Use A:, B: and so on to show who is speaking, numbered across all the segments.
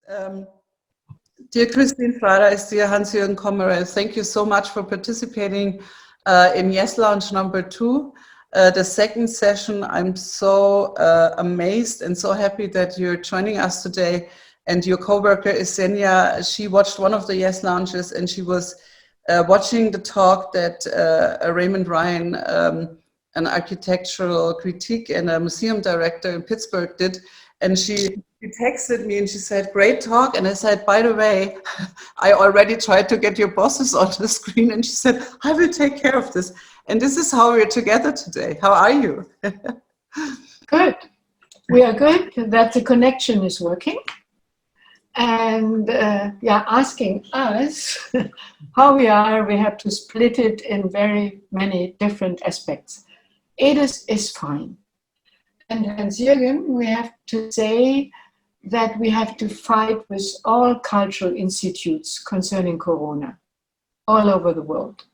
A: Um, Dear KRISTIN, FEIREISS, dear Hans-Jürgen, COMMERELL, thank you so much for participating in Yes Lounge number 2. The second session, I'm so amazed and so happy that you're joining us today. And your co-worker, Isenia, she watched one of the Yes Lounges and she was watching the talk that Raymond Ryan, an architectural critique and a museum director in Pittsburgh did. And she texted me and she said, great talk. And I said, by the way, I already tried to get your bosses on the screen. And she said, I will take care of this. And this is how we're together today. How are you?
B: Good. We are good that the connection is working. And yeah, asking us how we are, we have to split it in very many different aspects. AEDES is fine. And Hans-Jürgen, we have to say that we have to fight with all cultural institutes concerning Corona, all over the world.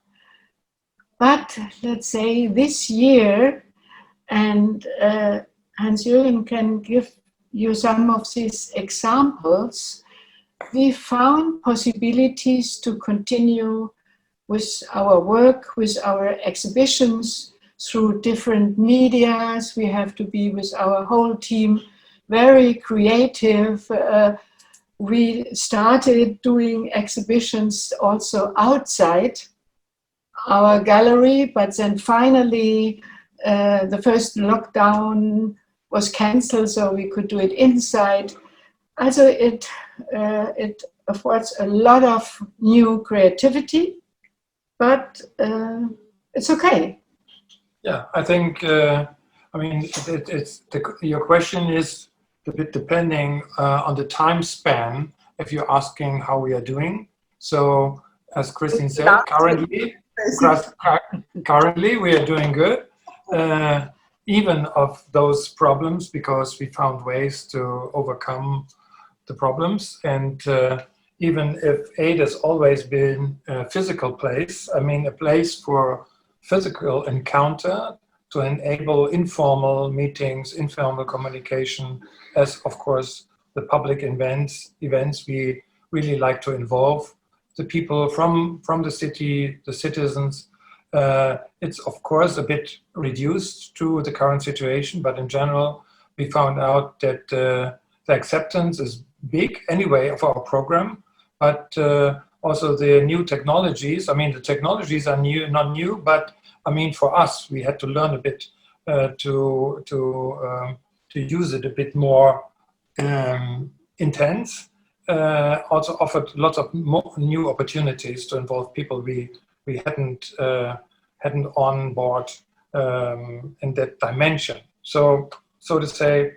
B: But let's say this year, and Hans-Jürgen can give you some of these examples, we found possibilities to continue with our work, with our exhibitions, through different medias. We have to be with our whole team very creative. We started doing exhibitions also outside our gallery, but then finally the first lockdown was cancelled, so we could do it inside. Also it affords a lot of new creativity, but it's okay.
C: Yeah, I think, I mean, your question is a bit depending on the time span, if you're asking how we are doing. So, as KRISTIN said, currently we are doing good, even of those problems, because we found ways to overcome the problems. And even if AID has always been a physical place, I mean, a place for physical encounter to enable informal meetings, informal communication, as of course the public events we really like to involve the people from the city, the citizens. It's of course a bit reduced to the current situation, but in general we found out that the acceptance is big anyway of our program, but also the new technologies. I mean, the technologies are new, not new, but I mean, for us, we had to learn a bit to use it a bit more intense. Also offered lots of new opportunities to involve people we hadn't on board in that dimension. So to say,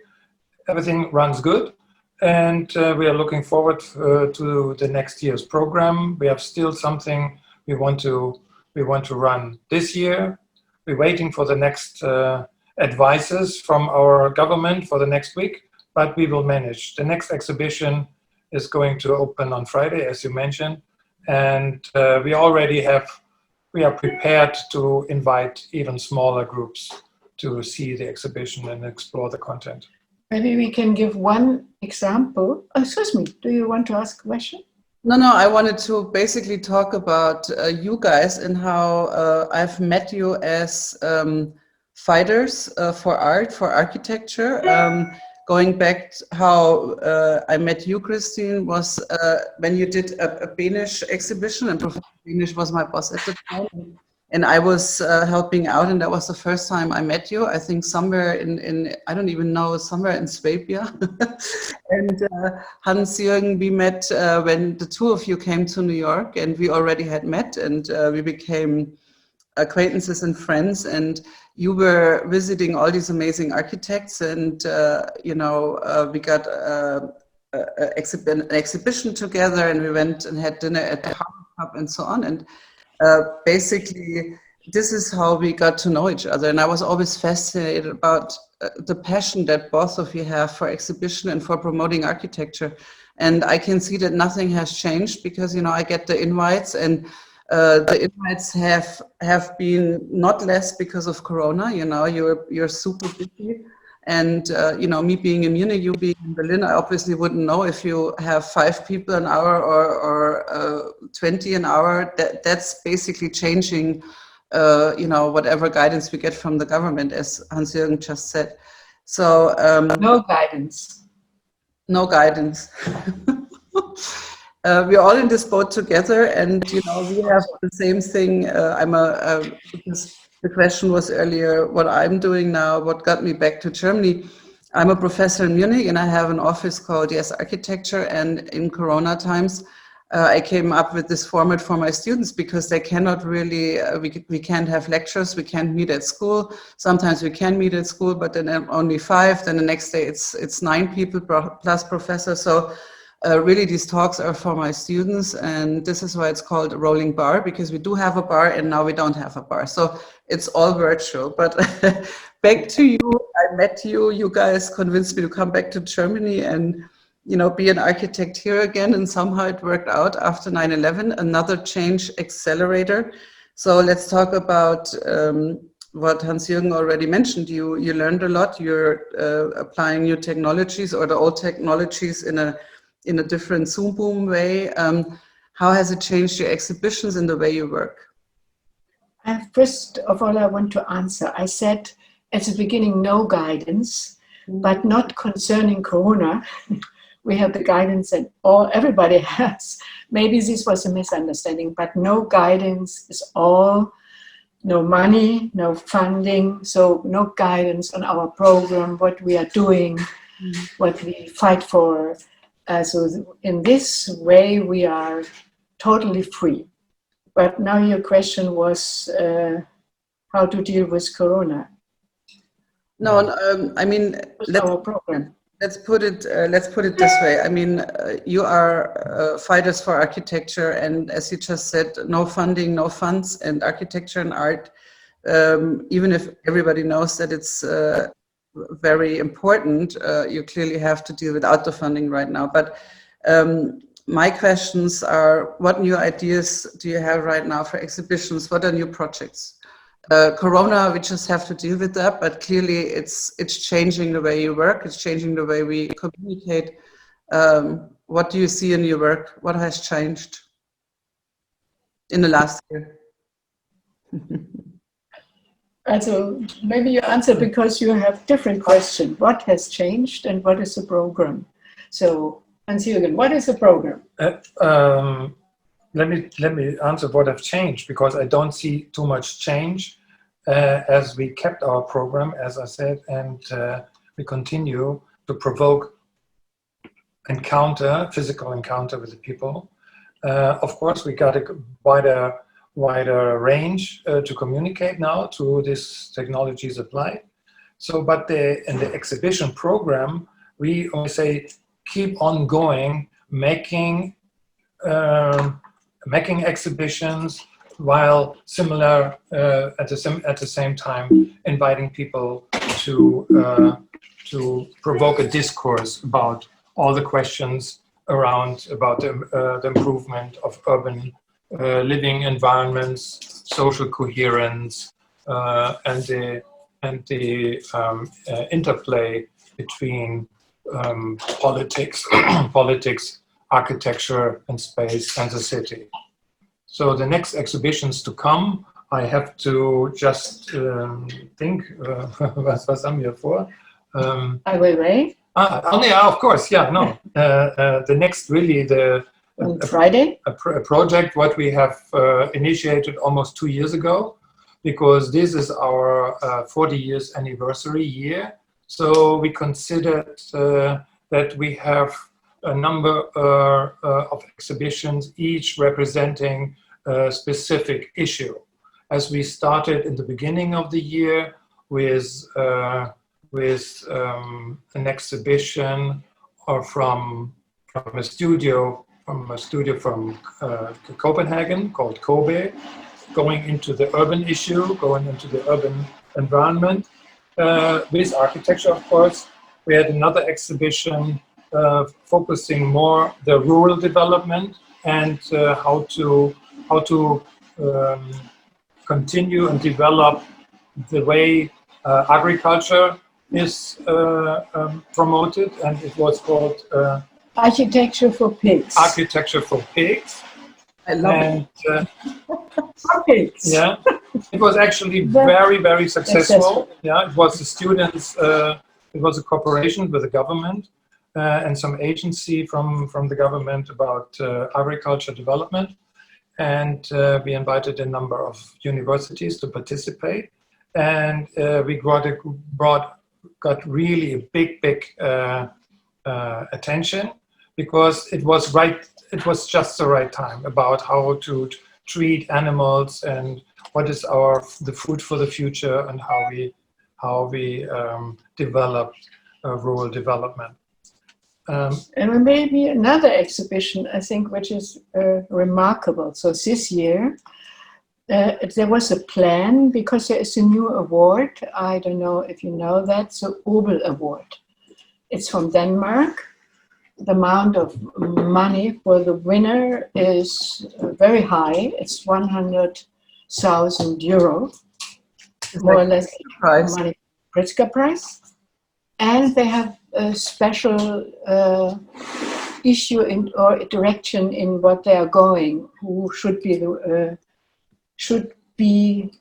C: everything runs good. And we are looking forward to the next year's program. We have still something we want to run this year. We're waiting for the next advices from our government for the next week, but we will manage. The next exhibition is going to open on Friday, as you mentioned, and we are prepared to invite even smaller groups to see the exhibition and explore the content.
B: Maybe we can give one example. Oh, excuse me, do you want to ask a question?
A: No, I wanted to basically talk about you guys and how I've met you as fighters for art, for architecture. Going back how I met you, KRISTIN, was when you did a Benish exhibition, and Prof. Benish was my boss at the time. And I was helping out, and that was the first time I met you. I think somewhere in I don't even know, somewhere in Swabia. And Hans-Jürgen, we met when the two of you came to New York, and we already had met, and we became acquaintances and friends. And you were visiting all these amazing architects, and you know, we got an exhibition together, and we went and had dinner at the Harvard Club and so on. And basically, this is how we got to know each other. And I was always fascinated about the passion that both of you have for exhibition and for promoting architecture. And I can see that nothing has changed because, you know, I get the invites, and the invites have been not less because of Corona. You know, you're super busy. And, you know, me being in Munich, you being in Berlin, I obviously wouldn't know if you have 5 people an hour or 20 an hour. That's basically changing, you know, whatever guidance we get from the government, as Hans-Jürgen just said. So
B: no guidance.
A: No guidance. We're all in this boat together, and you know we have the same thing. Because the question was earlier what I'm doing now, what got me back to Germany. I'm a professor in Munich, and I have an office called Yes Architecture. And in Corona times, I came up with this format for my students because they cannot really, we can't have lectures, we can't meet at school. Sometimes we can meet at school, but then only 5. Then the next day it's 9 people plus professor. So really these talks are for my students, and this is why it's called a rolling bar, because we do have a bar and now we don't have a bar. So it's all virtual. But back to you, I met you, you guys convinced me to come back to Germany and you know, be an architect here again, and somehow it worked out after 9/11, another change accelerator. So let's talk about what Hans-Jürgen already mentioned. You learned a lot. You're applying new technologies or the old technologies in a different Zoom boom way. How has it changed your exhibitions and the way you work?
B: First of all, I want to answer. I said at the beginning, no guidance, but not concerning Corona. We have the guidance that everybody has. Maybe this was a misunderstanding, but no guidance is all, no money, no funding, so no guidance on our program, what we are doing, what we fight for. So in this way, we are totally free. But now your question was how to deal with Corona.
A: No, I mean,
B: our program.
A: Let's put it this way. I mean, you are fighters for architecture, and as you just said, no funding, no funds, and architecture and art. Even if everybody knows that it's very important, you clearly have to deal without the funding right now. But my questions are: what new ideas do you have right now for exhibitions? What are new projects? Corona, we just have to deal with that, but clearly it's changing the way you work, it's changing the way we communicate. What do you see in your work? What has changed in the last year?
B: Also, maybe you answer because you have different questions. What has changed and what is the program? So, Hans-Jürgen, what is the program?
C: Let me answer what have changed, because I don't see too much change as we kept our program, as I said, and we continue to provoke physical encounter with the people. Of course, we got a wider range to communicate now to these technologies applied. So, but in the exhibition program, we always say keep on going, making exhibitions, while similar at the same time inviting people to provoke a discourse about all the questions around about the improvement of urban living environments, social coherence, and the interplay between politics, architecture and space and the city. So the next exhibitions to come, I have to just think, was haben wir vor?
B: I will wait.
C: Yeah, of course, yeah, no. The next really,
B: on Friday?
C: A project what we have initiated almost 2 years ago, because this is our 40 years anniversary year. So we considered that we have a number of exhibitions, each representing a specific issue. As we started in the beginning of the year with an exhibition or from a studio from Copenhagen called Kobe, going into the urban issue, going into the urban environment with architecture, of course. We had another exhibition focusing more the rural development and how to continue and develop the way agriculture is promoted, and it was called
B: Architecture for Pigs.
C: Architecture for Pigs.
A: I love it.
B: For pigs.
C: Yeah, it was actually very, very successful. Yeah, it was the students, it was a cooperation with the government and some agency from the government about agriculture development. And we invited a number of universities to participate. And we got really a big attention, because it was right. It was just the right time about how to treat animals and what is the food for the future, and how we develop rural development.
B: And maybe another exhibition, I think, which is remarkable. So this year, there was a plan, because there is a new award. I don't know if you know that, the Obel Award. It's from Denmark. The amount of money for the winner is very high. It's 100,000 euro, more or less money, Pritzker Prize. And they have a special issue or direction in what they are going. Who should be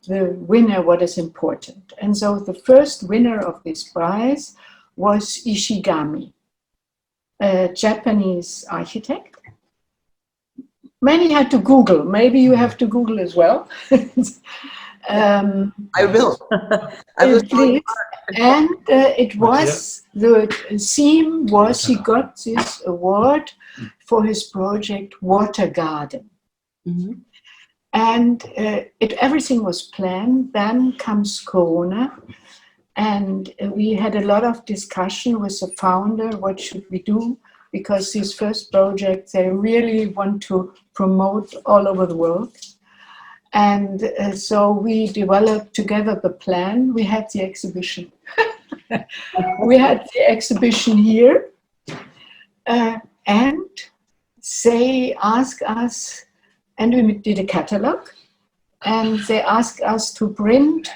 B: the winner? What is important? And so the first winner of this prize was Ishigami, a Japanese architect. Many had to Google. Maybe you have to Google as well.
A: I will. I will.
B: Please. And it was, the theme was, he got this award for his project Water Garden.
A: Mm-hmm.
B: And everything was planned. Then comes Corona. And we had a lot of discussion with the founder, what should we do? Because these first projects, they really want to promote all over the world. And so we developed together the plan. We had the exhibition. We had the exhibition here. And they asked us, and we did a catalog. And they asked us to print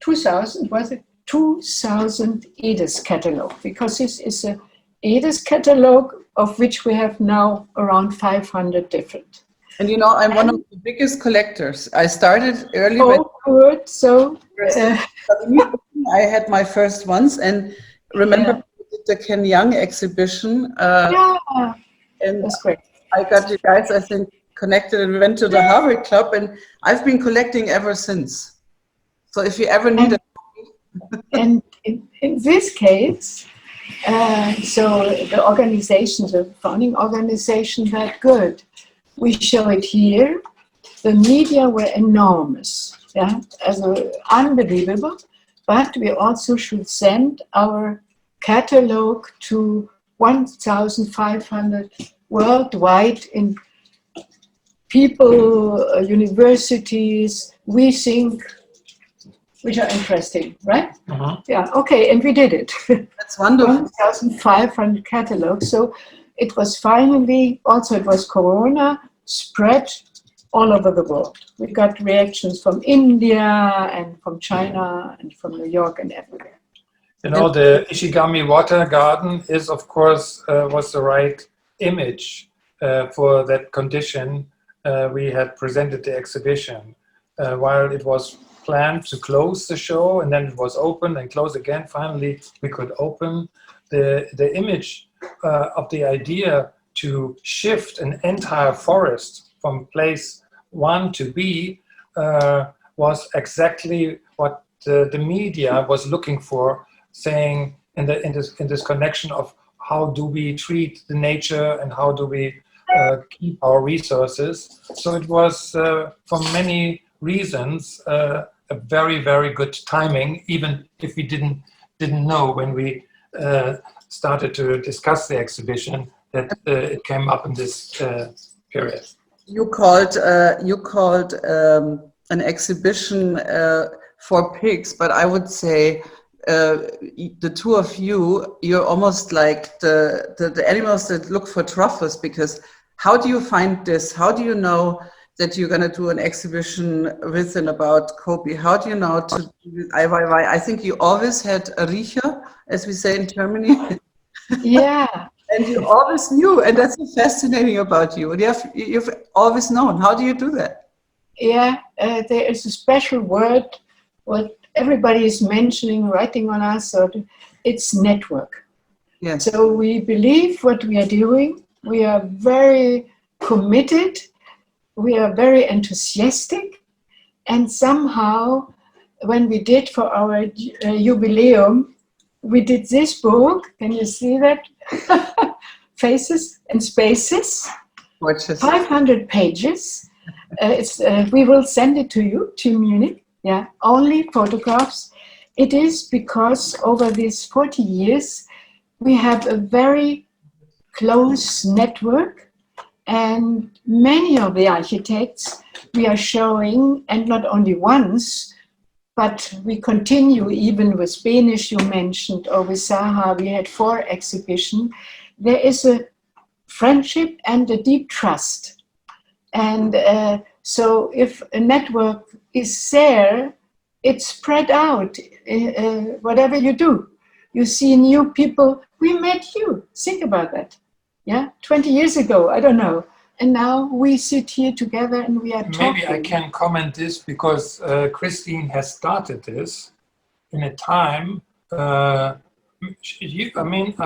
B: 2,000, was it? 2,000 AEDES catalog, because this is an AEDES catalog of which we have now around 500 different.
A: And you know, I'm one of the biggest collectors. I started early.
B: Oh, good. So
A: I had my first ones, and remember the Ken Young exhibition.
B: Yeah,
A: and
B: that's great.
A: I got you guys, I think, connected, and we went to the Harvard Club, and I've been collecting ever since. So if you ever need
B: and in this case, so the organization, the founding organization, that good. We show it here. The media were enormous, yeah, unbelievable. But we also should send our catalog to 1,500 worldwide in people, universities. We think, which are interesting, right?
C: Uh-huh.
B: Yeah, okay, and we did it.
A: That's wonderful.
B: 1,500 catalogs. So it was finally, also it was Corona, spread all over the world. We got reactions from India and from China and from New York and everywhere.
C: You know, the Ishigami Water Garden is, of course, was the right image for that condition. We had presented the exhibition while it was planned to close the show, and then it was open and closed again. Finally, we could open. The image of the idea to shift an entire forest from place 1 to B was exactly what the media was looking for, saying in this connection of how do we treat the nature and how do we keep our resources. So it was, for many reasons, a very, very good timing, even if we didn't know when we started to discuss the exhibition that it came up in this period.
A: You called an exhibition for pigs, but I would say the two of you, you're almost like the animals that look for truffles, because how do you find this? How do you know that you're going to do an exhibition with and about Kobe. How do you know to do with IYY? I think you always had a Riecher, as we say in Germany.
B: Yeah.
A: And you always knew, and that's what's fascinating about you. And you've always known. How do you do that?
B: Yeah, there is a special word, what everybody is mentioning, writing on us, so it's network.
A: Yes.
B: So we believe what we are doing. We are very committed. We are very enthusiastic. And somehow, when we did for our jubileum, we did this book. Can you see that? Faces and Spaces.
A: Gorgeous.
B: 500 pages. We will send it to you, to Munich. Yeah, only photographs. It is because over these 40 years, we have a very close network, and many of the architects we are showing, and not only once, but we continue even with Benisch you mentioned, or with Saha, we had 4 exhibitions. There is a friendship and a deep trust. And so if a network is there, it's spread out, whatever you do. You see new people. We met you. Think about that. Yeah, 20 years ago, I don't know. And now we sit here together and we are talking.
C: Maybe I can comment this because KRISTIN has started this in a time. I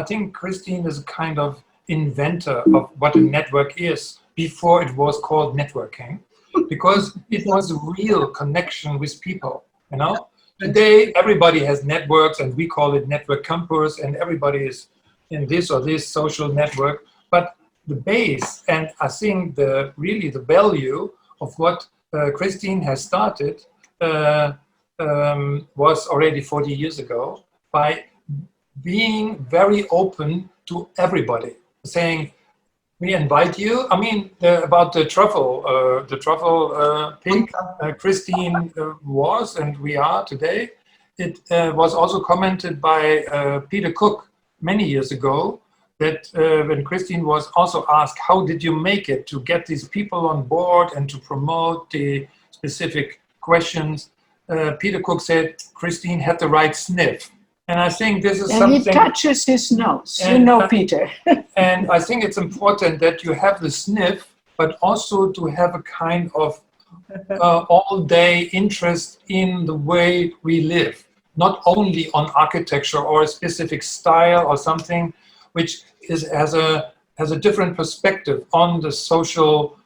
C: think KRISTIN is a kind of inventor of what a network is before it was called networking, because it was a real connection with people, you know. Today, everybody has networks, and we call it network campus, and everybody is in this or this social network. But the base, and I think really the value of what KRISTIN has started was already 40 years ago, by being very open to everybody, saying, we invite you. I mean, about the truffle pig, KRISTIN was, and we are today. It was also commented by Peter Cook many years ago, that when KRISTIN was also asked, how did you make it to get these people on board and to promote the specific questions, Peter Cook said, KRISTIN had the right sniff. And I think this is something...
B: And he touches his nose, you know, Peter.
C: And I think it's important that you have the sniff, but also to have a kind of all-day interest in the way we live, not only on architecture or a specific style or something, which has a different perspective on the social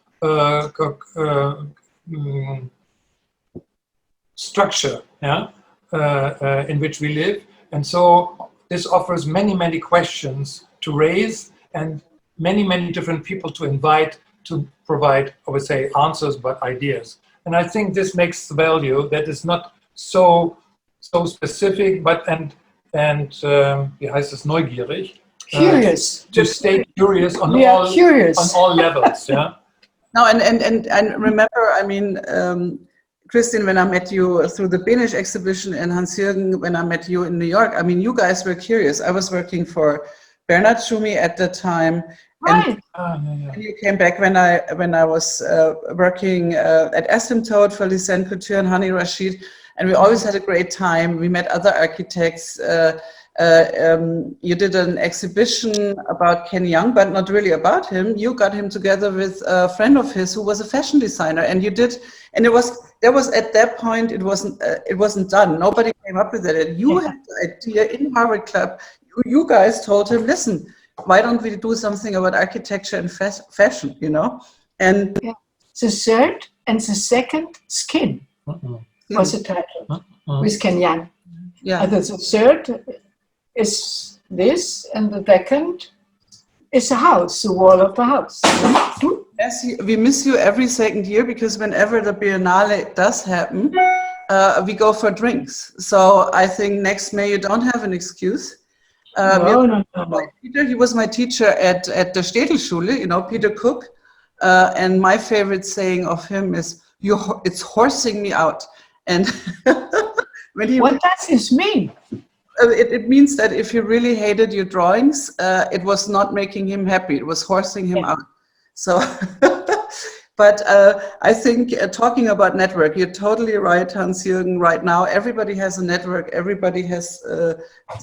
C: structure, yeah, in which we live. And so this offers many, many questions to raise, and many, many different people to invite to provide, I would say, answers, but ideas. And I think this makes the value that is not so specific, but wie heißt es, neugierig?
B: Curious.
C: To stay curious on all levels. Yeah.
A: No, and remember, I mean, KRISTIN, when I met you through the Benisch exhibition in HANS-JÜRGEN, when I met you in New York, I mean, you guys were curious. I was working for Bernhard Schumi at the time.
B: Right.
A: And you came back when I was working at Asymptote for Lysen Couture and Hani Rashid, and we always had a great time. We met other architects. You did an exhibition about Ken Young, but not really about him. You got him together with a friend of his who was a fashion designer, and you did. And there was at that point it wasn't done. Nobody came up with it. And you had the idea in Harvard Club. You guys told him, listen, why don't we do something about architecture and fashion? You know, and
B: the third and the second, Skin was the title with Ken Young.
A: Yeah.
B: And the third is this, and the second is a house, the wall of the house.
A: Yes, we miss you every second year, because whenever the Biennale does happen, we go for drinks. So I think next May you don't have an excuse.
B: No.
A: Peter, he was my teacher at the Städelschule, you know, Peter Cook. And my favorite saying of him is, it's horsing me out. And
B: what does this mean?
A: It means that if he really hated your drawings, it was not making him happy. It was horsing him out. So, But I think talking about network, you're totally right, Hans-Jürgen. Right now, everybody has a network. Everybody has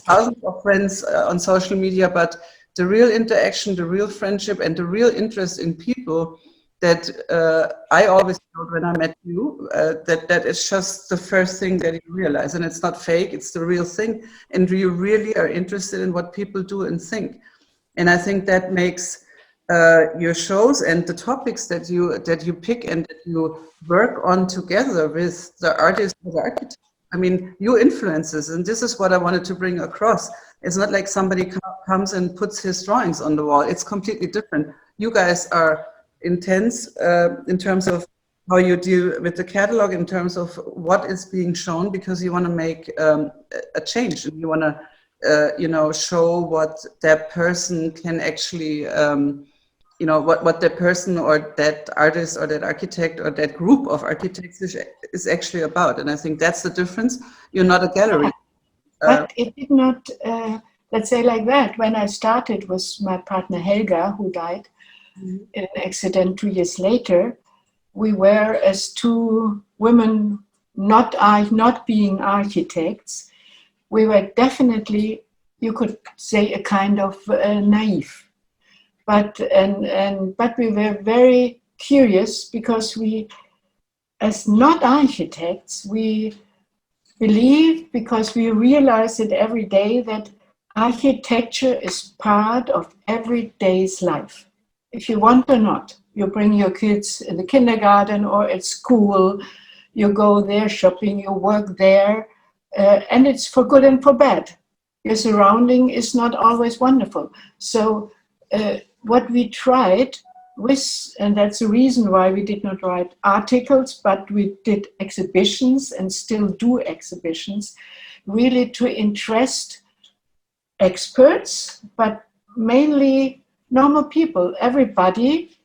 A: thousands of friends on social media. But the real interaction, the real friendship, and the real interest in people that I always felt when I met you, that is just the first thing that you realize. And it's not fake, it's the real thing. And you really are interested in what people do and think. And I think that makes your shows and the topics that you pick and that you work on together with the artists and the architects. I mean, you influences, and this is what I wanted to bring across. It's not like somebody comes and puts his drawings on the wall. It's completely different. You guys are intense in terms of how you deal with the catalog, in terms of what is being shown, because you want to make a change, and you want to you know, show what that person can actually you know, what that person or that artist or that architect or that group of architects is actually about. And I think that's the difference. You're not a gallery.
B: But it did not, let's say like that. When I started with my partner Helga, who died in an accident 2 years later, we were, as two women not being architects, we were definitely, you could say, a kind of naive. But we were very curious, because we, as not architects, we believe, because we realize it every day, that architecture is part of everyday's life. If you want or not, you bring your kids in the kindergarten or at school, you go there shopping, you work there, and it's for good and for bad. Your surrounding is not always wonderful. So what we tried with, and that's the reason why we did not write articles, but we did exhibitions and still do exhibitions, really to interest experts, but mainly normal people, everybody.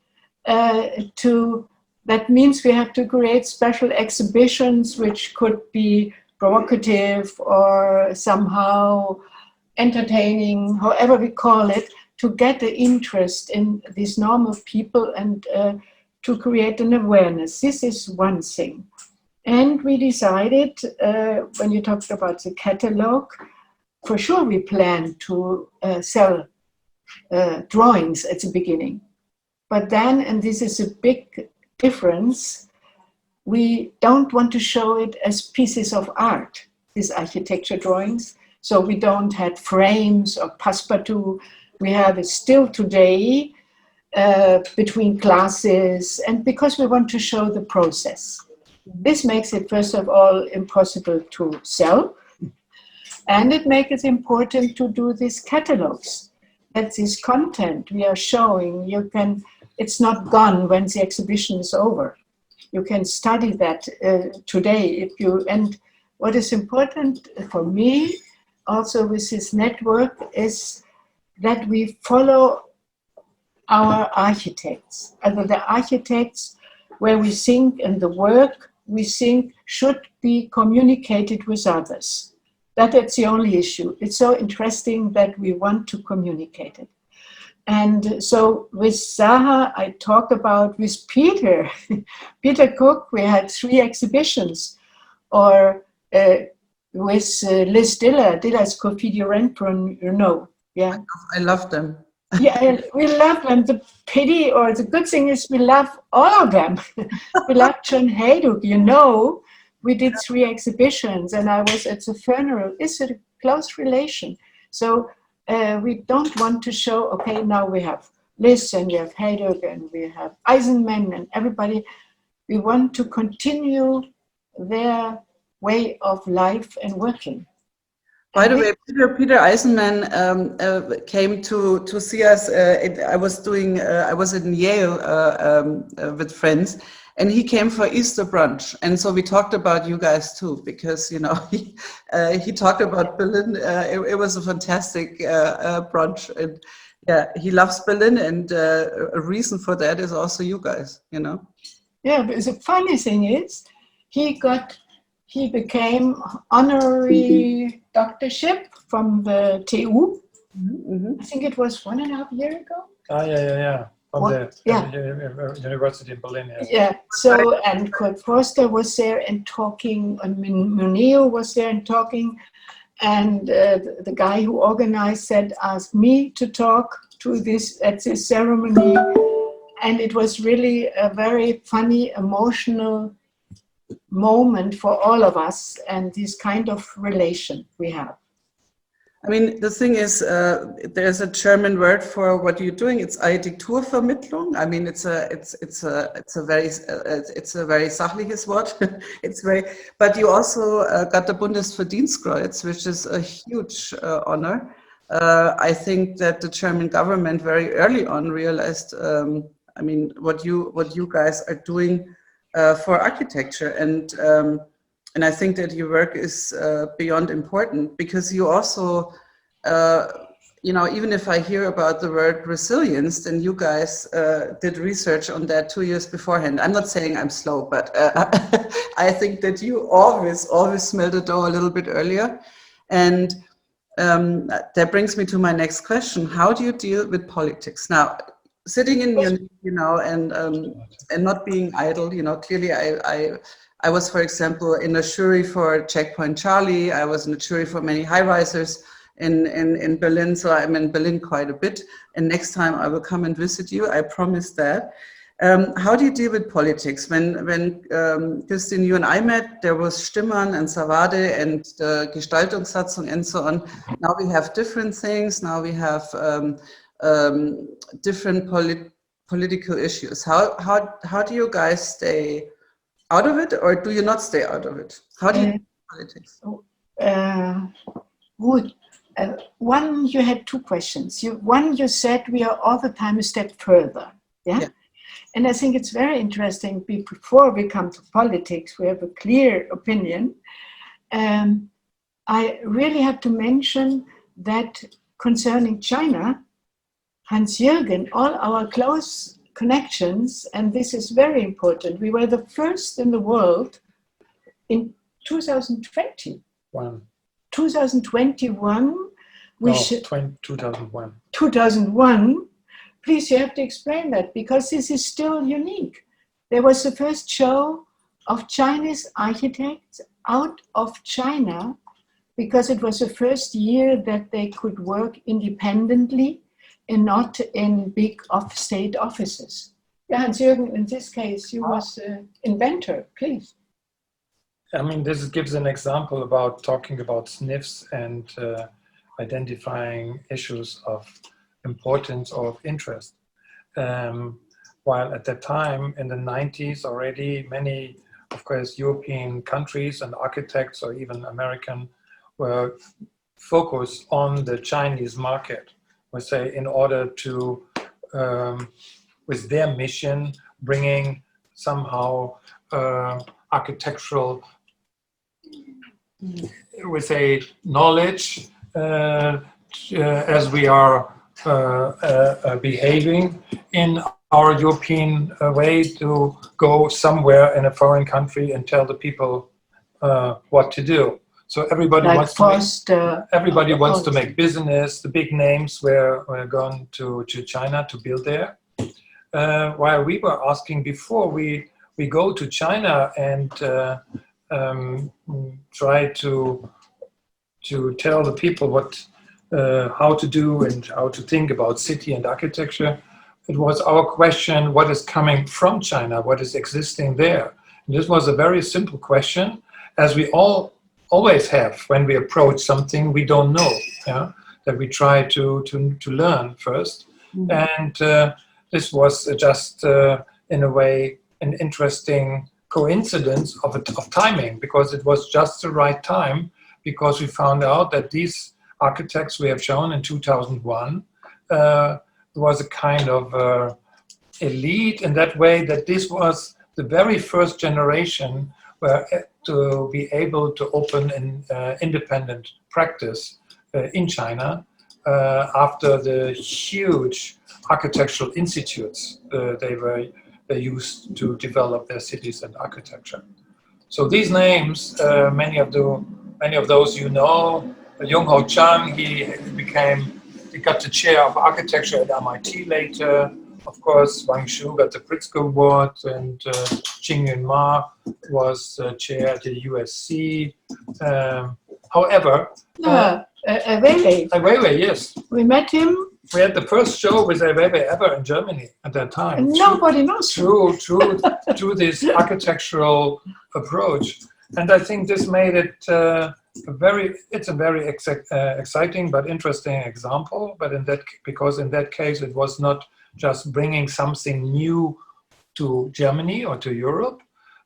B: That means we have to create special exhibitions which could be provocative or somehow entertaining, however we call it, to get the interest in these normal people and to create an awareness. This is one thing. And we decided, when you talked about the catalog, for sure we planned to sell drawings at the beginning. But then, and this is a big difference, we don't want to show it as pieces of art, these architecture drawings. So we don't have frames or passepartout. We have it still today between classes, and because we want to show the process. This makes it, first of all, impossible to sell, and it makes it important to do these catalogs. That this content we are showing, you can, it's not gone when the exhibition is over. You can study that today if you, and what is important for me also with this network is that we follow our architects, and the architects where we think, and the work we think should be communicated with others. That's the only issue. It's so interesting that we want to communicate it. And so with Zaha, I talked about with Peter, Peter Cook, we had 3 exhibitions, or with Liz Diller, Diller's Coffee Rentron, you know. Yeah,
A: I love them.
B: Yeah, we love them. The pity, or the good thing is we love all of them. We love John Hayduk, you know. We did 3 exhibitions, and I was at the funeral. It's a close relation. So we don't want to show, okay, now we have Liz, and we have Hayduk, and we have Eisenman, and everybody. We want to continue their way of life and working.
A: By the way, Peter Eisenman came to see us. I was in Yale with friends, and he came for Easter brunch. And so we talked about you guys too, because, you know, he talked about Berlin. It was a fantastic brunch. And yeah, he loves Berlin, and a reason for that is also you guys, you know.
B: Yeah, but the funny thing is, he became honorary doctorship from the TU. I think it was 1.5 years ago.
C: Yeah. from
B: What?
C: the
B: Yeah.
C: University in Berlin. Yes.
B: Yeah, so, and Kurt Forster was there and talking, and Muneo was there and talking, and the guy who organized said, asked me to talk to this, at this ceremony, and it was really a very funny, emotional moment for all of us, and this kind of relation we have.
A: I mean, the thing is, there's a German word for what you're doing. It's Architekturvermittlung. I mean, it's a very sachliches Wort. It's very, but you also got the Bundesverdienstkreuz, which is a huge honor. I think that the German government very early on realized, I mean, what you guys are doing for architecture, and I think that your work is beyond important, because you also, you know, even if I hear about the word resilience, then you guys did research on that 2 years beforehand. I'm not saying I'm slow, but I think that you always smelled the door a little bit earlier. And that brings me to my next question. How do you deal with politics? Now, sitting in Munich, you know, and not being idle, you know, clearly I was, for example, in a jury for Checkpoint Charlie. I was in a jury for many high-risers in Berlin, so I'm in Berlin quite a bit. And next time I will come and visit you, I promise that. How do you deal with politics? When KRISTIN, you and I met, there was Stimmern and Savade and the Gestaltungssatzung and so on. Now we have different things. Now we have different political issues. How do you guys stay out of it, or do you not stay out of it? How do you do politics?
B: Good. One, you had two questions. One, you said we are all the time a step further. Yeah? And I think it's very interesting, before we come to politics, we have a clear opinion. I really have to mention that concerning China, HANS-JÜRGEN, all our close connections, and this is very important. We were the first in the world in 2021.
C: 2001.
B: 2001. Please, you have to explain that, because this is still unique. There was the first show of Chinese architects out of China, because it was the first year that they could work independently and not in big state offices. Yeah, Hans-Jürgen, in this case, you was the inventor, please.
C: I mean, this gives an example about talking about sniffs and identifying issues of importance or of interest. While at that time, in the 90s already, many, of course, European countries and architects, or even American, were focused on the Chinese market. We say, in order to, with their mission, bringing somehow architectural, we say, knowledge as we are behaving in our European way, to go somewhere in a foreign country and tell the people what to do. So everybody wants to make business. The big names were going to China to build there. While we were asking before we go to China and try to tell the people what how to do and how to think about city and architecture, it was our question: what is coming from China? What is existing there? And this was a very simple question, as we always have when we approach something we don't know, yeah? That we try to learn first. And this was just in a way an interesting coincidence of timing, because it was just the right time, because we found out that these architects we have shown in 2001 was a kind of elite in that way, that this was the very first generation where to be able to open an independent practice in China after the huge architectural institutes they used to develop their cities and architecture. So these names, many of those you know, Jung-Ho Chang, he got the chair of architecture at MIT later, of course, Wang Shu got the Pritzker Award, and Jing Yun Ma was chair at the USC. However, Weiwei, yes.
B: We met him.
C: We had the first show with Weiwei ever in Germany at that time.
B: And nobody knows.
C: Through this architectural approach. And I think this made it it's a very exciting but interesting example. But because in that case, it was not just bringing something new to Germany or to Europe,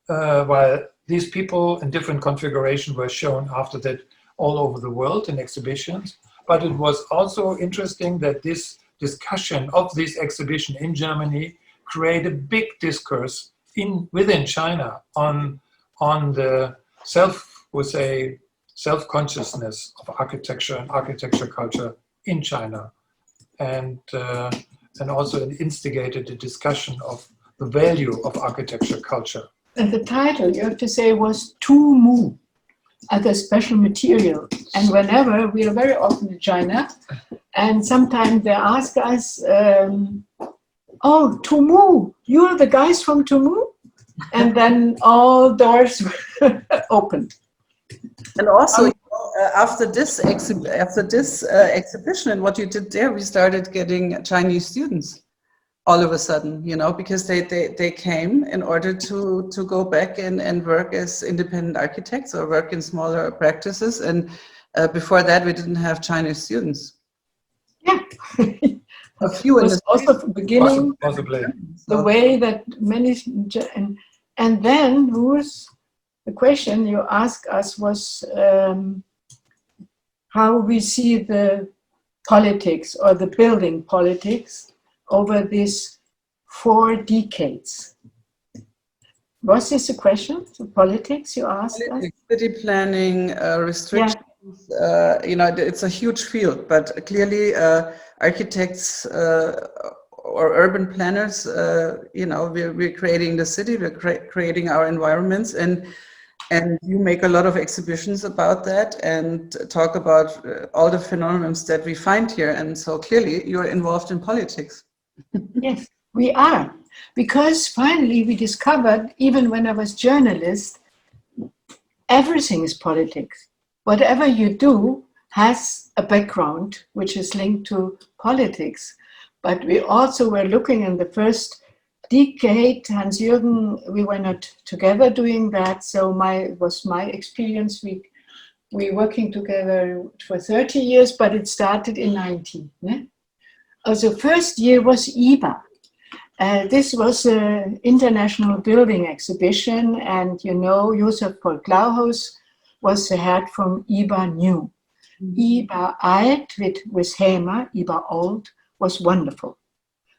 C: while these people in different configuration were shown after that all over the world in exhibitions. But it was also interesting that this discussion of this exhibition in Germany created a big discourse within China on the self-consciousness of architecture and architecture culture in China, and also it instigated a discussion of the value of architecture culture.
B: And the title, you have to say, was Tu Mu, as a special material. And whenever, we are very often in China, and sometimes they ask us, oh, Tu Mu, you're the guys from Tu Mu? And then all doors were opened.
A: And also, after this exhibition and what you did there, we started getting Chinese students all of a sudden, you know, because they came in order to go back and work as independent architects or work in smaller practices. And before that, we didn't have Chinese students.
B: Yeah.
A: A few in the
B: also from the beginning,
C: possibly.
B: The way that many, and then the question you asked us was how we see the politics or the building politics over these 4 decades. Was this a question, the politics you asked us?
A: City planning, restrictions, you know, it's a huge field, but clearly architects or urban planners, you know, we're creating the city, we're creating our environments, and you make a lot of exhibitions about that and talk about all the phenomena that we find here. And so clearly you're involved in politics.
B: Yes, we are. Because finally we discovered, even when I was journalist, everything is politics. Whatever you do has a background which is linked to politics. But we also were looking in the first decade, Hans-Jürgen, we were not together doing that. So was my experience. We working together for 30 years, but it started in 19. Yeah? The first year was IBA. This was an international building exhibition, and you know, Josef Paul Klauhaus was the head from IBA New. IBA Alt with HEMA, IBA Old, was wonderful.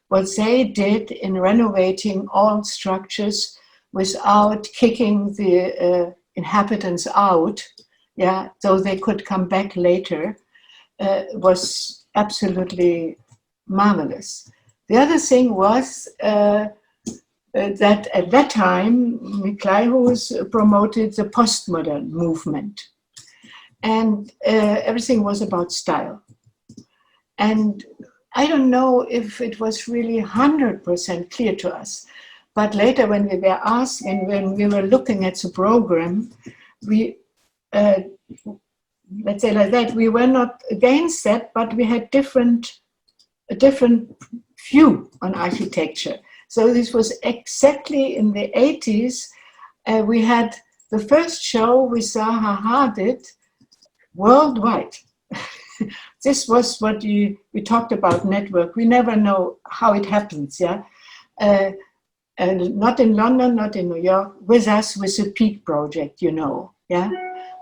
B: What they did in renovating all structures without kicking the inhabitants out, yeah, so they could come back later, was absolutely marvelous. The other thing was that at that time, Klauhaus promoted the postmodern movement. And everything was about style. And I don't know if it was really 100% clear to us. But later when we were asked and when we were looking at the program, we, let's say like that, we were not against that, but we had a different view on architecture. So this was exactly in the 80s. We had the first show with Zaha Hadid worldwide. This was what we talked about, network. We never know how it happens, yeah? And not in London, not in New York, with us with the Peak Project, you know, yeah?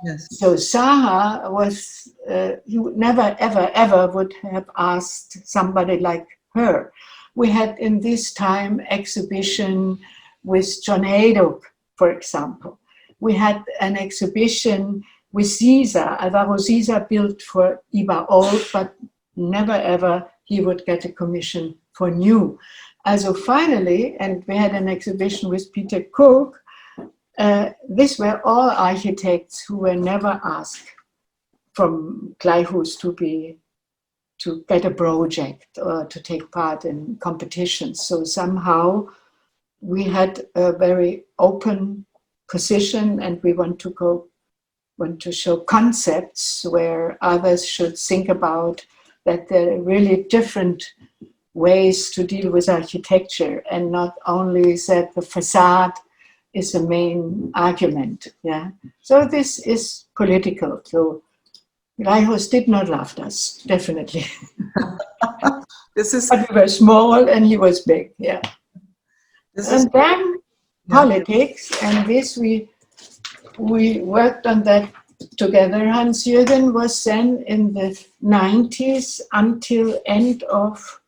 A: Yes.
B: So Zaha was, you never, ever, ever would have asked somebody like her. We had in this time exhibition with John Haydock, for example. We had an exhibition with Caesar. Alvaro Caesar built for IBA Old, but never ever he would get a commission for new. Also finally, and we had an exhibition with Peter Cook. These were all architects who were never asked from Klauhaus to be to get a project or to take part in competitions. So somehow we had a very open position, and we want to show concepts where others should think about that there are really different ways to deal with architecture, and not only that the facade is the main argument. Yeah. So this is political. So Gleichhaus did not love us, definitely. But we were small and he was big. Yeah. And then politics, and this we worked on that together. Hans-Jürgen was then in the 90s until end of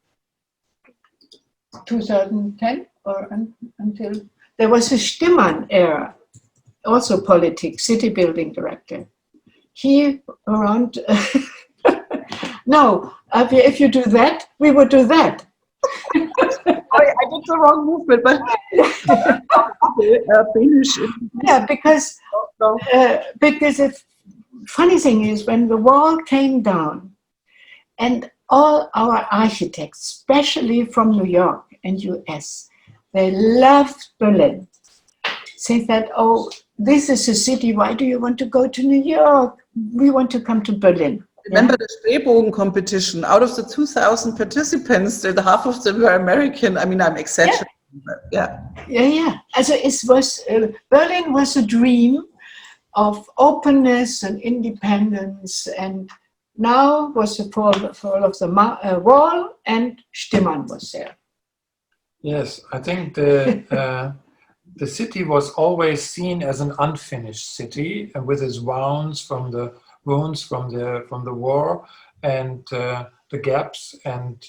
B: 2010, or until there was a Stimmann era, also politics, city building director. He around, no, if you do that, we would do that.
A: I did the wrong movement, but
B: yeah, because the funny thing is, when the wall came down, and all our architects, especially from New York and US, they loved Berlin. Say that, oh, this is a city, why do you want to go to New York? We want to come to Berlin.
A: Remember the Spreebogen competition? Out of the 2,000 participants, half of them were American. I mean, I'm exaggerating, but yeah.
B: Yeah. Also it was, Berlin was a dream of openness and independence, and now was the fall of the wall, and Stimmann was there.
C: Yes, I think the city was always seen as an unfinished city, and with its wounds from the war, and the gaps and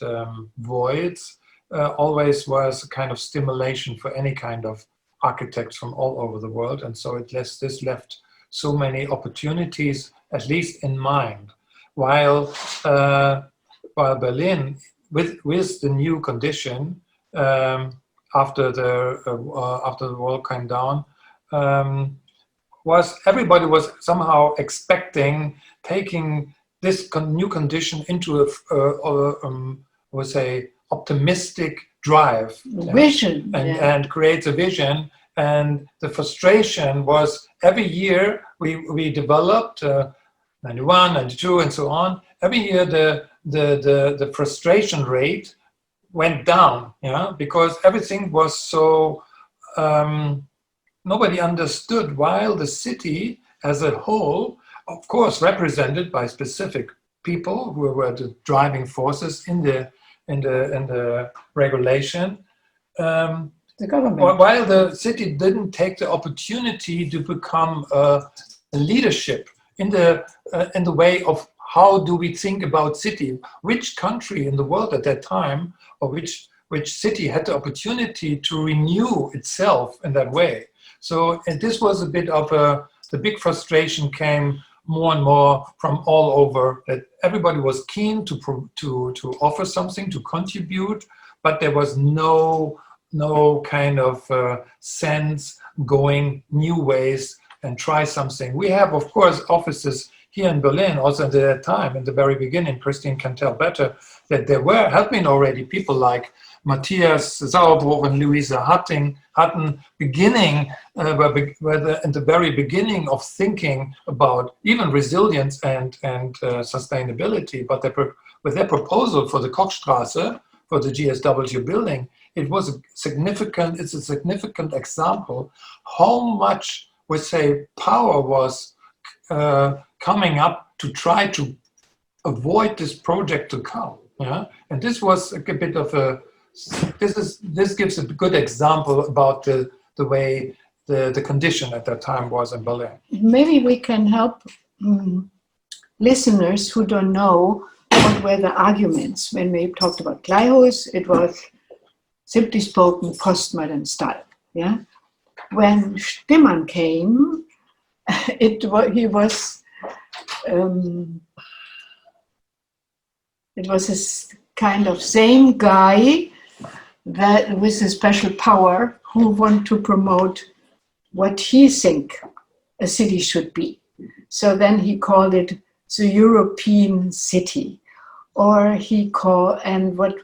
C: voids always was a kind of stimulation for any kind of architects from all over the world, and so this left so many opportunities, at least in mind. While Berlin, with the new condition, after the wall came down, everybody was somehow expecting taking this new condition into a optimistic drive,
B: vision,
C: and creates a vision. And the frustration was every year we developed 91, 92, and so on. Every year the frustration rate went down, because everything was so, nobody understood, while the city as a whole, of course, represented by specific people who were the driving forces in the regulation.
B: The government.
C: While the city didn't take the opportunity to become a leadership in the way of how do we think about city, which country in the world at that time, or which city had the opportunity to renew itself in that way. So, and this was a bit of the big frustration came more and more from all over, that everybody was keen to offer something, to contribute, but there was no kind of sense going new ways and try something. We have, of course, offices here in Berlin, also at that time, in the very beginning, Kristin can tell better, that there have been already people like Matthias Sauerbruch and Louisa Hutton beginning, in the very beginning of thinking about even resilience and sustainability, but with their proposal for the Kochstraße, for the GSW building, it's a significant example how much, we say, power was coming up to try to avoid this project to come. Yeah, and this was a bit of a. This gives a good example about the way the condition at that time was in Berlin.
B: Maybe we can help listeners who don't know what were the arguments. When we talked about Gleichhaus, it was simply spoken postmodern style. Yeah, when Stimmann came, it was this kind of same guy that with a special power who want to promote what he think a city should be. So then he called it the European city, or he called, and what,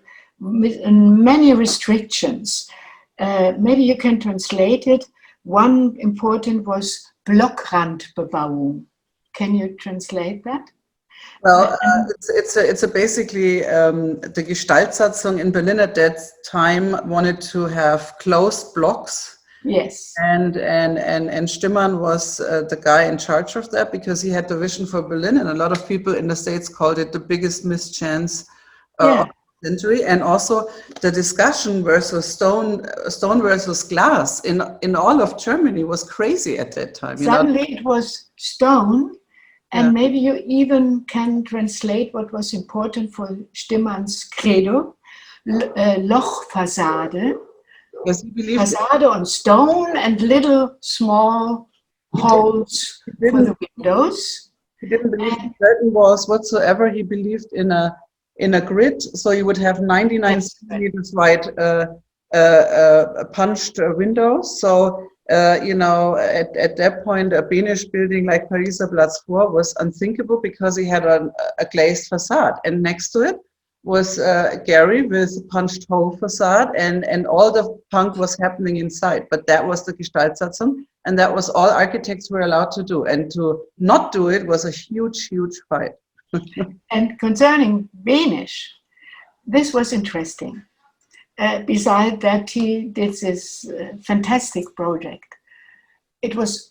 B: with many restrictions. Maybe you can translate it. One important was Blockrandbebauung. Can you translate that?
A: Well, it's a basically the Gestaltsatzung in Berlin at that time wanted to have closed blocks.
B: Yes.
A: And Stimmann was the guy in charge of that because he had the vision for Berlin, and a lot of people in the States called it the biggest mischance of the century. And also the discussion versus stone versus glass in all of Germany was crazy at that time.
B: Suddenly it was stone. And maybe you even can translate what was important for Stimmann's credo, Lochfassade,
A: yes, he believed
B: facade on stone and little small holes for the windows.
A: He didn't believe in curtain walls whatsoever. He believed in a grid, so you would have 99 centimeters wide punched windows. So at that point, a Benisch building like Pariser Platz 4 was unthinkable because he had a glazed facade, and next to it was Gary with a punched hole facade, and all the punk was happening inside. But that was the Gestaltsatzung, and that was all architects were allowed to do. And to not do it was a huge, huge fight.
B: And concerning Benisch, this was interesting. Besides that, he did this fantastic project. It was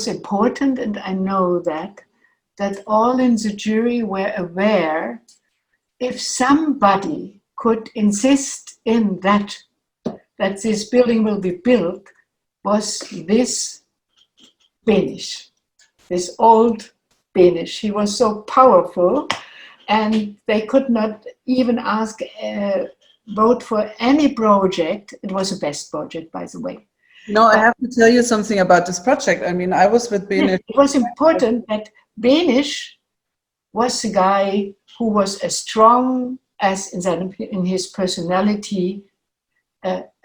B: important, and I know that all in the jury were aware, if somebody could insist in that this building will be built, was this Benisch, this old Benisch. He was so powerful, and they could not even ask vote for any project. It was the best project, by the way.
A: No, I have to tell you something about this project. I mean, I was with Benisch.
B: It was important that Benisch was the guy who was as strong as in his personality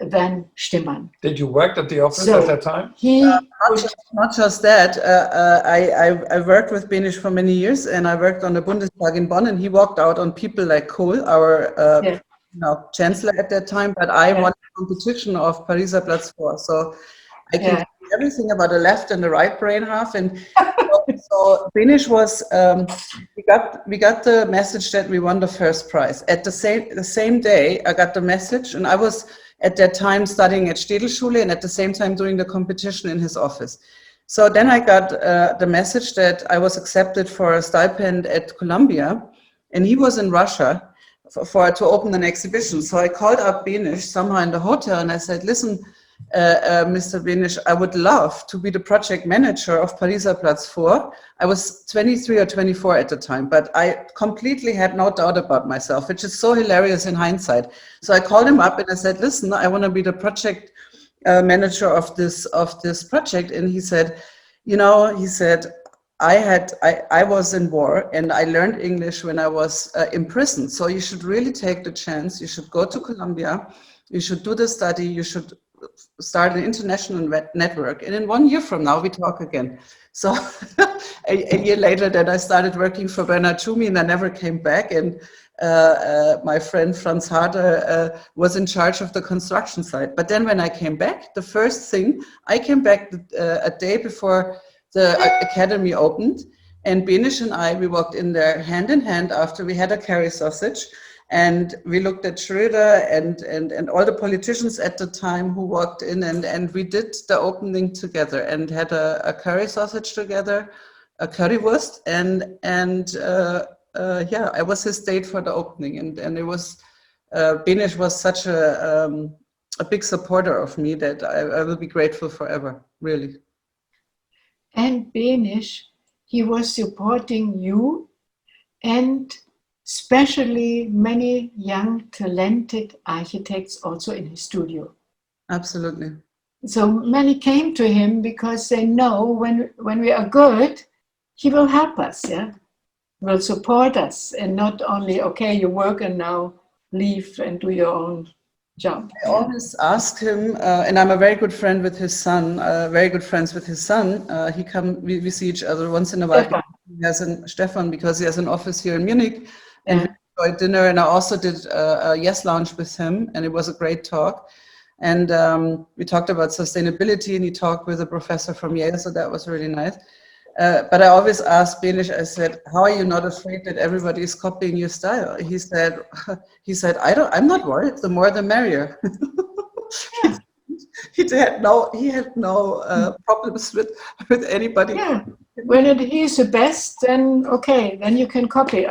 B: than Stimmann.
C: Did you work at the office at that time?
A: Not just that. I worked with Benisch for many years, and I worked on the Bundestag in Bonn, and he walked out on people like Kohl, our chancellor at that time, but I won the competition of Pariser Platz 4. So I can tell you everything about the left and the right brain half. And so Benisch was, we got the message that we won the first prize. At the same day, I got the message, and I was at that time studying at ZWISCHEN and at the same time doing the competition in his office. So then I got the message that I was accepted for a stipend at Columbia, and he was in Russia to open an exhibition. So I called up Benisch somehow in the hotel, and I said, listen, Mr. Benisch, I would love to be the project manager of Pariser Platz 4. I was 23 or 24 at the time, but I completely had no doubt about myself, which is so hilarious in hindsight. So I called him up and I said, listen, I want to be the project manager of this project. And he said, I was in war and I learned English when I was in prison. So you should really take the chance. You should go to Columbia. You should do the study. You should start an international network. And in 1 year from now, we talk again. So a year later that I started working for Bernhard Schumi, and I never came back. And my friend Franz Harder was in charge of the construction site. But then when I came back, the first thing, I came back a day before the academy opened, and Benisch and I, we walked in there hand in hand after we had a curry sausage, and we looked at Schröder and all the politicians at the time who walked in, and we did the opening together and had a curry sausage together, a currywurst, and I was his date for the opening, and it was, Benisch was such a big supporter of me that I will be grateful forever, really.
B: And Benisch, he was supporting you and especially many young, talented architects also in his studio.
A: Absolutely.
B: So many came to him because they know when we are good, he will help us, will support us, and not only, okay, you work and now leave and do your own job.
A: I always ask him, and I'm a very good friend with his son, very good friends with his son. We see each other once in a while.
B: Stefan.
A: He has Stefan, because he has an office here in Munich, and
B: Yeah.
A: we enjoyed dinner. And I also did a Yes Lounge with him, and it was a great talk. And we talked about sustainability, and he talked with a professor from Yale, so that was really nice. But I always asked Benish, I said, how are you not afraid that everybody is copying your style? He said, I'm not worried, the more the merrier.
B: Yeah.
A: He had no problems with anybody.
B: Yeah. When he's the best, then okay, then you can copy.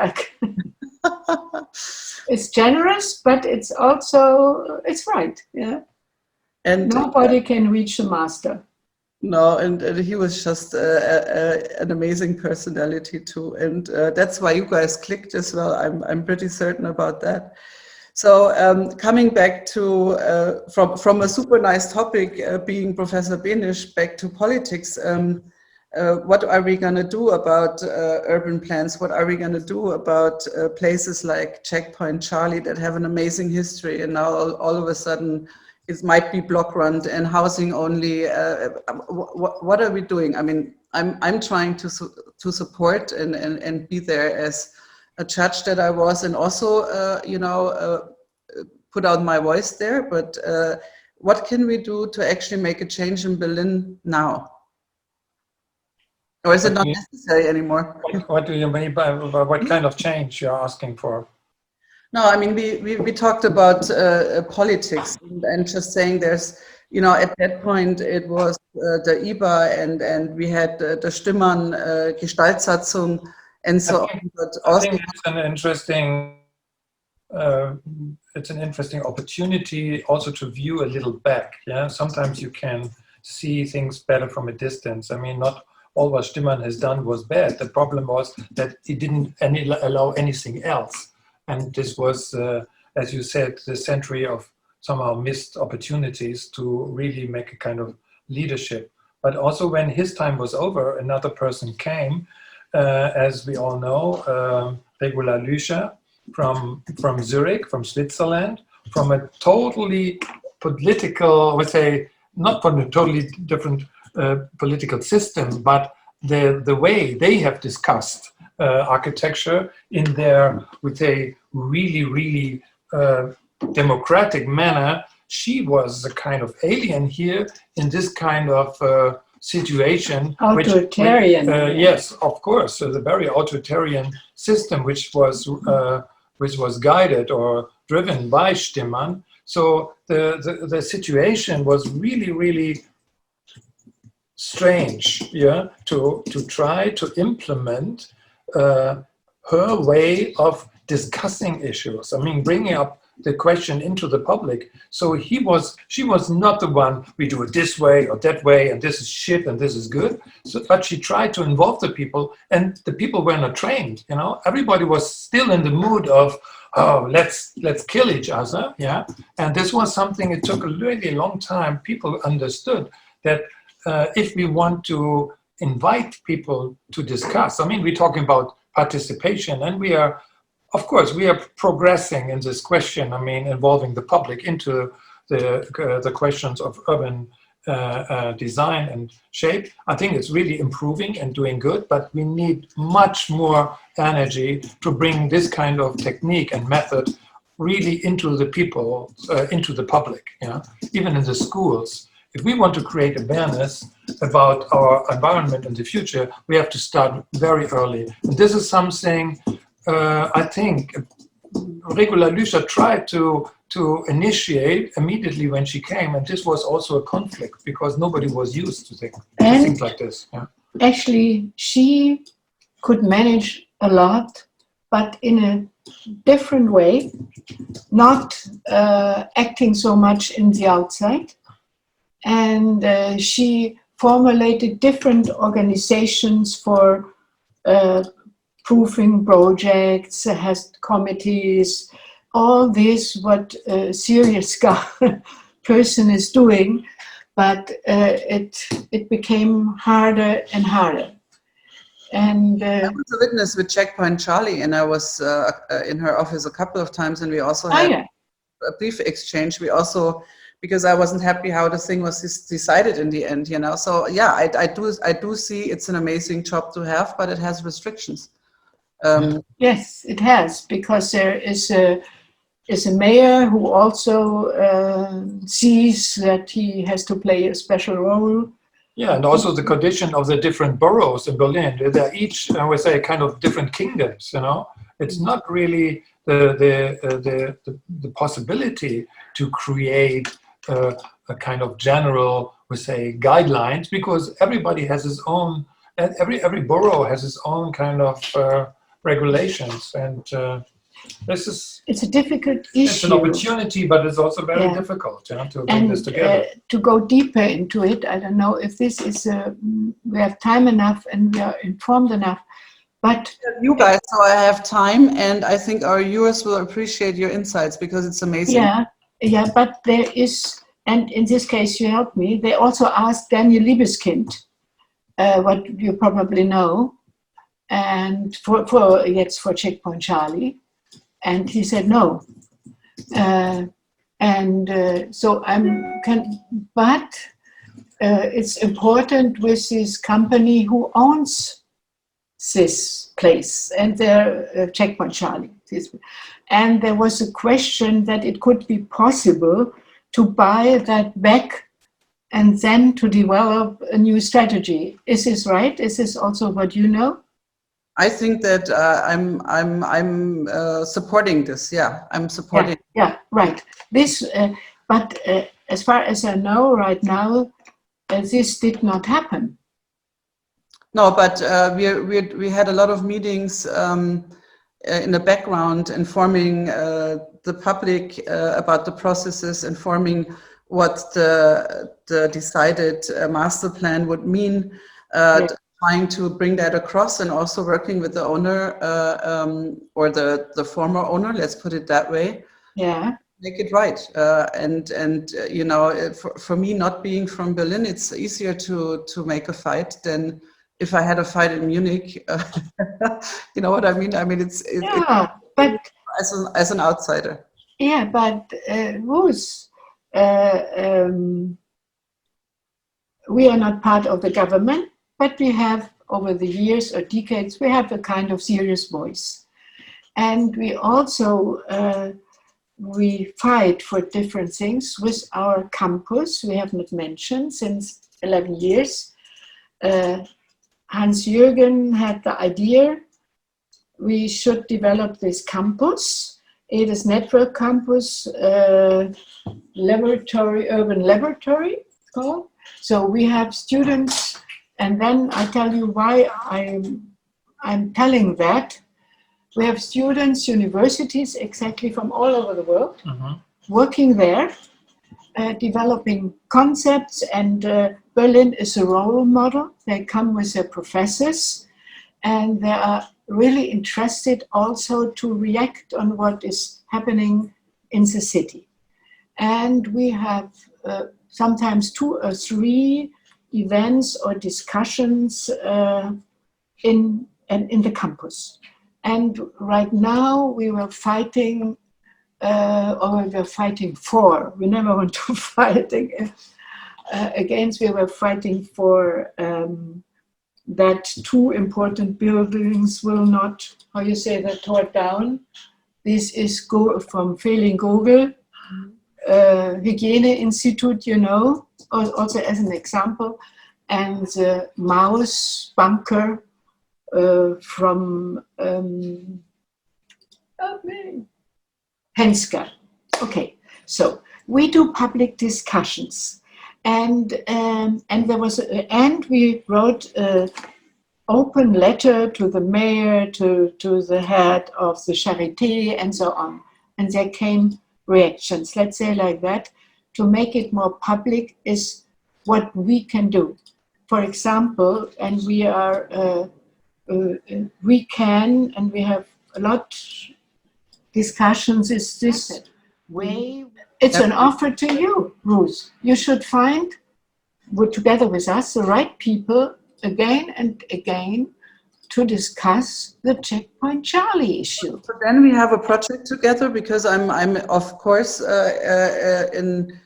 B: It's generous, but it's also, it's right. Yeah.
A: And
B: nobody can reach the master.
A: No, and he was just an amazing personality too, and that's why you guys clicked as well. I'm pretty certain about that. So coming back to from a super nice topic, being Professor Benish, back to politics. What are we going to do about urban plans? What are we going to do about places like Checkpoint Charlie that have an amazing history, and now all of a sudden it might be block run and housing only? What are we doing? I mean, I'm trying to support and be there as a judge that I was, and also put out my voice there. But what can we do to actually make a change in Berlin now? Or is it not necessary anymore?
C: What do you mean by what kind of change you're asking for?
A: No, I mean, we talked about politics, and just saying there's, at that point it was the IBA and we had the Stimmern, Gestaltsatzung, and so on. But also,
C: I think it's an interesting opportunity also to view a little back. Yeah, sometimes you can see things better from a distance. I mean, not all what Stimmern has done was bad. The problem was that he didn't allow anything else. And this was, as you said, the century of somehow missed opportunities to really make a kind of leadership. But also when his time was over, another person came, as we all know, Regula Lüscher from Zurich, from Switzerland, from a totally political, I would say, not from a totally different political system, but the way they have discussed architecture in their, would say, really democratic manner. She was a kind of alien here in this kind of situation.
B: Authoritarian.
C: Yes, of course, the very authoritarian system, which was guided or driven by Stimmern. So the situation was really strange, yeah, to try to implement her way of discussing issues. I mean, bringing up the question into the public. So she was not the one, we do it this way or that way, and this is shit and this is good. So, but she tried to involve the people, and the people were not trained. Everybody was still in the mood of, oh, let's kill each other, yeah. And this was something, it took a really long time. People understood that if we want to invite people to discuss, I mean, we're talking about participation, and we are, of course, we are progressing in this question, I mean, involving the public into the questions of urban design and shape. I think it's really improving and doing good, but we need much more energy to bring this kind of technique and method really into the people, into the public, yeah? Even in the schools. If we want to create awareness about our environment in the future, we have to start very early. And this is something I think Regula Lüscher tried to initiate immediately when she came, and this was also a conflict because nobody was used to things like this. Yeah.
B: Actually, she could manage a lot, but in a different way, not acting so much in the outside. And she formulated different organizations for proofing projects, has committees, all this what a serious person is doing, but it became harder and harder. And
A: I was a witness with Checkpoint Charlie, and I was in her office a couple of times, and we also had a brief exchange, we also, because I wasn't happy how the thing was decided in the end, you know. So yeah, I do see it's an amazing job to have, but it has restrictions.
B: Yes, it has, because there is a mayor who also sees that he has to play a special role.
C: Yeah, and also the condition of the different boroughs in Berlin. They're each, I would say, kind of different kingdoms, you know. It's not really the possibility to create a kind of general, we say, guidelines, because everybody has his own, every borough has its own kind of regulations, and it's
B: a difficult issue.
C: It's an opportunity, but it's also very difficult, you know, to bring this together.
B: To go deeper into it, I don't know if this is we have time enough and we are informed enough. But
A: you guys, so I have time, and I think our viewers will appreciate your insights because it's amazing.
B: Yeah, but there is, and in this case you helped me, they also asked Daniel Liebeskind, what you probably know, and for Checkpoint Charlie, and he said no. So it's important with this company who owns this place and their Checkpoint Charlie. And there was a question that it could be possible to buy that back and then to develop a new strategy. Is this right? Is this also what you know?
A: I think that I'm supporting this. Yeah, I'm supporting.
B: Yeah, right. This, but as far as I know right now, this did not happen.
A: No, but we had a lot of meetings in the background, informing the public about the processes, informing what the decided master plan would mean, trying to bring that across, and also working with the owner or the former owner, let's put it that way.
B: Yeah.
A: Make it right. And you know, for me, not being from Berlin, it's easier to make a fight than if I had a fight in Munich. You know what I mean? I mean,
B: but
A: as an outsider.
C: Yeah,
B: but Ruth, we are not part of the government, but we have, over the years or decades, we have a kind of serious voice. And we also, we fight for different things with our campus. We have not mentioned since 11 years. HANS-JÜRGEN had the idea we should develop this campus, AEDES Network Campus, laboratory, urban laboratory, it's called. So we have students, and then I tell you why I'm telling that. We have students, universities, exactly from all over the world, working there, developing concepts, and Berlin is a role model. They come with their professors, and they are really interested also to react on what is happening in the city. And we have sometimes 2 or 3 events or discussions in the campus. And right now we were fighting, or we were fighting for, we never want to fight against, we were fighting for that 2 important buildings will not, how you say that, torn down. This is from Vehling-Gogel, Hygiene Institute, you know, also as an example, and the Maus bunker from Henska. Okay, so we do public discussions. And there was, and we wrote an open letter to the mayor, to the head of the Charité, and so on. And there came reactions, let's say like that. To make it more public is what we can do. For example, and we are, we can, and we have a lot discussions, is this way. It's an offer to you, Ruth. You should find, together with us, the right people again and again to discuss the Checkpoint Charlie issue.
A: So then we have a project together, because I'm of course in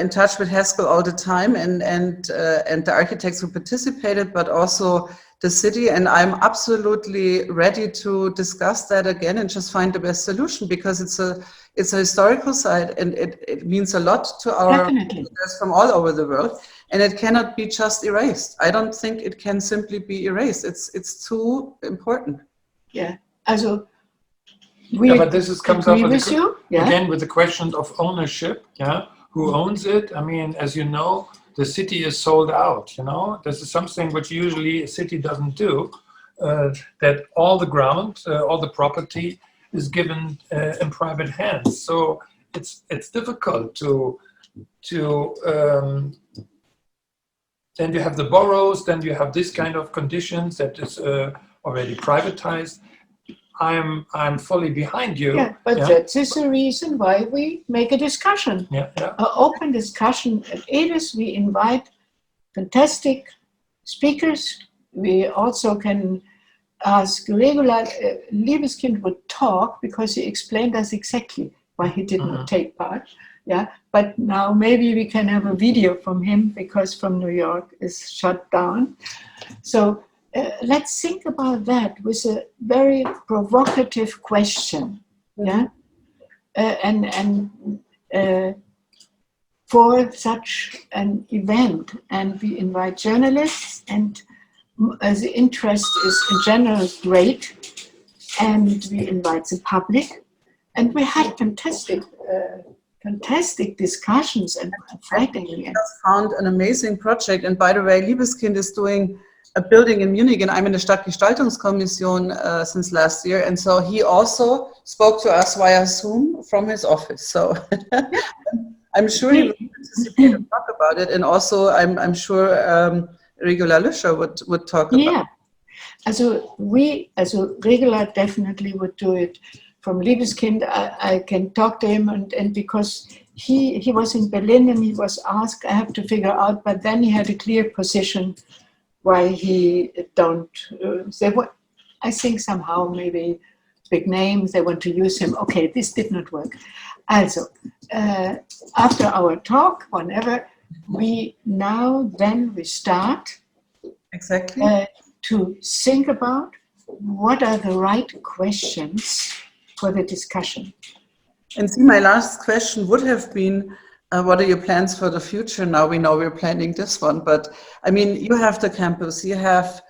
A: touch with Haskell all the time, and the architects who participated, but also the city, and I'm absolutely ready to discuss that again and just find the best solution, because it's a historical site, and it means a lot to our visitors from all over the world, and it cannot be just erased. I don't think it can simply be erased. It's too important.
B: Yeah. Also,
C: but this comes up with
B: again
C: with the question of ownership. Yeah. Who owns it? I mean, as you know, the city is sold out, you know. This is something which usually a city doesn't do, that all the ground, all the property is given in private hands. So it's difficult to then you have the boroughs, then you have this kind of conditions that is already privatized. I'm fully behind you.
B: Yeah, but that is the reason why we make a discussion. An open discussion. At AEDES, we invite fantastic speakers. We also can ask regular. Liebeskind would talk because he explained us exactly why he did not take part. Yeah, but now maybe we can have a video from him, because from New York is shut down. So let's think about that with a very provocative question, yeah, for such an event, and we invite journalists, and the interest is in general great, and we invite the public, and we had fantastic discussions and fighting.
A: I found an amazing project, and by the way, Liebeskind is doing a building in Munich, and I'm in the Stadtgestaltungskommission since last year, and so he also spoke to us via Zoom from his office. So I'm sure he will participate and talk about it, and also I'm sure Regula Lüscher would talk about it.
B: Also Regula definitely would do it. From Liebeskind, I can talk to him, and because he was in Berlin and he was asked, I have to figure out, but then he had a clear position why he don't, I think somehow maybe big names, they want to use him. Okay, this did not work. Also, after our talk, whenever we start to think about what are the right questions for the discussion.
A: And see, my last question would have been, what are your plans for the future? Now we know we're planning this one, but I mean, you have the campus, you have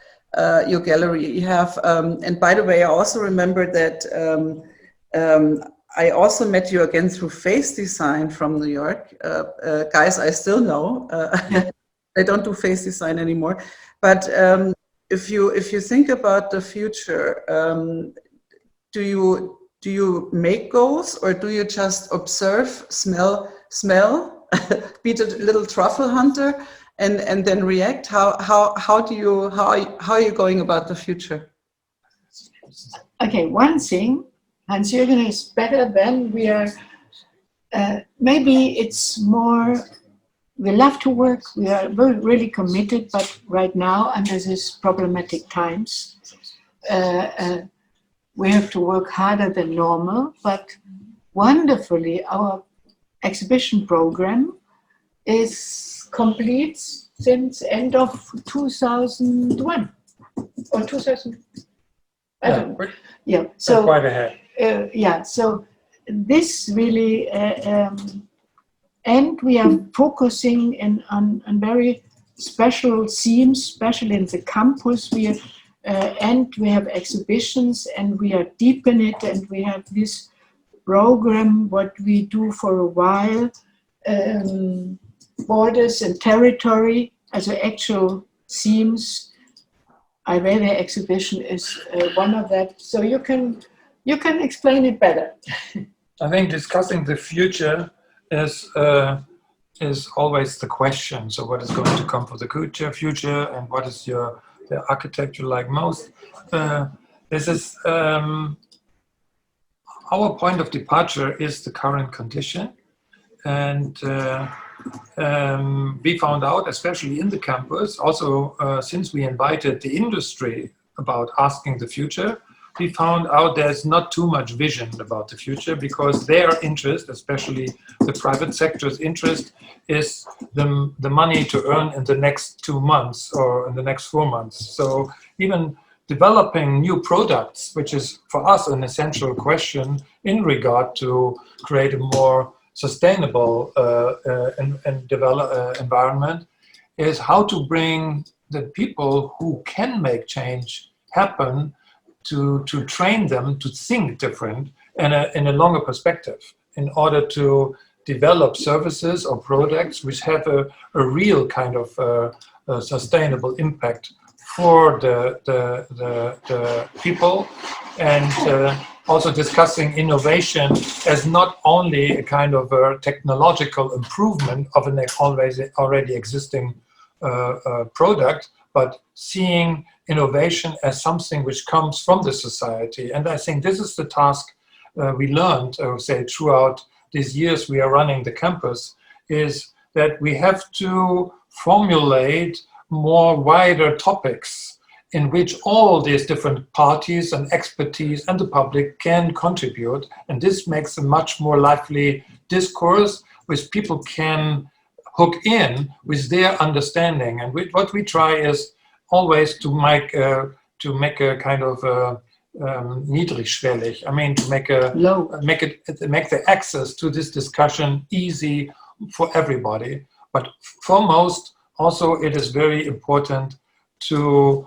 A: your gallery, you have, and by the way, I also remember that I also met you again through Face Design from New York. Guys, I still know, I don't do face design anymore, but if you think about the future, do you make goals, or do you just observe, smell, be the little truffle hunter, and then react? How are you going about the future?
B: Okay, one thing, HANS-JÜRGEN is better than we are. Maybe it's more. We love to work. We are really committed, but right now, under these problematic times, we have to work harder than normal. But wonderfully, our exhibition program is complete since end of 2001 or 2000. I don't know. Yeah, so
C: quite ahead.
B: So this really, and we are focusing on very special themes, especially in the campus. And we have exhibitions, and we are deep in it, and we have this program, what we do for a while, borders and territory, as actual themes. Iberia exhibition is one of that. So you can explain it better.
C: I think discussing the future is always the question. So what is going to come for the future, and what is the architecture like most? This is our point of departure is the current condition, and we found out, especially in the campus, also since we invited the industry about asking the future, we found out there's not too much vision about the future, because their interest, especially the private sector's interest, is the money to earn in the next 2 months or in the next 4 months. So even developing new products, which is for us an essential question in regard to create a more sustainable environment, is how to bring the people who can make change happen, to train them to think different in a longer perspective, in order to develop services or products which have a real kind of sustainable impact for the people, and also discussing innovation as not only a kind of a technological improvement of an already existing product, but seeing innovation as something which comes from the society. And I think this is the task we learned, I would say, throughout these years we are running the campus, is that we have to formulate more wider topics in which all these different parties and expertise and the public can contribute. And this makes a much more lively discourse, which people can hook in with their understanding. And what we try is always to make a kind of niedrigschwellig. I mean, to make the access to this discussion easy for everybody. But foremost, also, it is very important to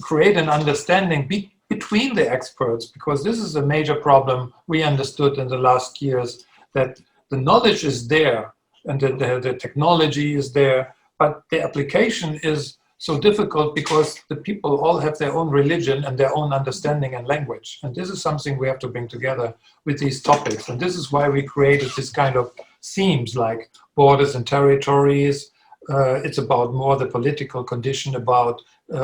C: create an understanding between the experts, because this is a major problem we understood in the last years, that the knowledge is there and the technology is there, but the application is so difficult because the people all have their own religion and their own understanding and language. And this is something we have to bring together with these topics. And this is why we created this kind of themes like borders and territories. It's about more the political condition, about